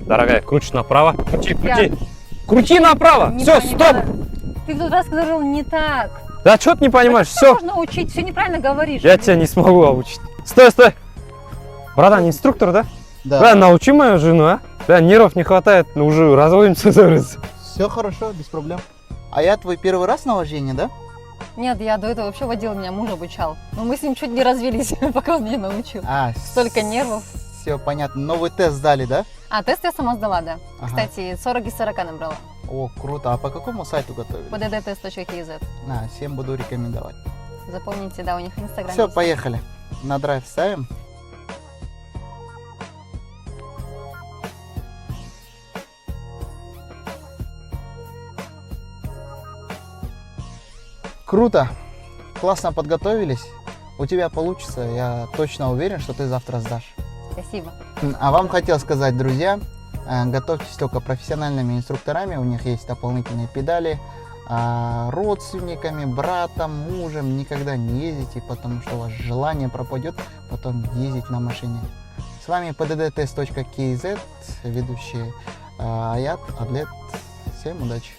Дорогая, крутишь направо. Крути, Я- крути. Крути направо. Не Все, понимаю. стоп. Ты в тот раз говорил не так. Да что ты не понимаешь? Как Все. можно учить? Все неправильно говоришь. Я тебя не смогу обучить. Стой, стой. Братан, инструктор, да? Да. Да, научи мою жену, а? Да, нервов не хватает, ну уже разводимся, говорится. Все хорошо, без проблем. А я твой первый раз на вождении, да? Нет, я до этого вообще водила, меня муж обучал. Но мы с ним чуть не развелись, пока он меня научил. Столько нервов. Все понятно. Новый тест сдали, да? А, тест я сама сдала, да. Ага. Кстати, 40 из 40 набрала. О, круто. А по какому сайту готовили? pddtest.kz. Всем буду рекомендовать. Запомните, да, у них в Инстаграме. Все, есть. поехали. На драйв ставим. Круто. Классно подготовились. У тебя получится. Я точно уверен, что ты завтра сдашь. Спасибо. А вам хотел сказать, друзья, готовьтесь только профессиональными инструкторами. У них есть дополнительные педали. Родственниками, братом, мужем никогда не ездите, потому что у вас желание пропадет потом ездить на машине. С вами pddtest.kz, ведущий Аят, Адлет. Всем удачи!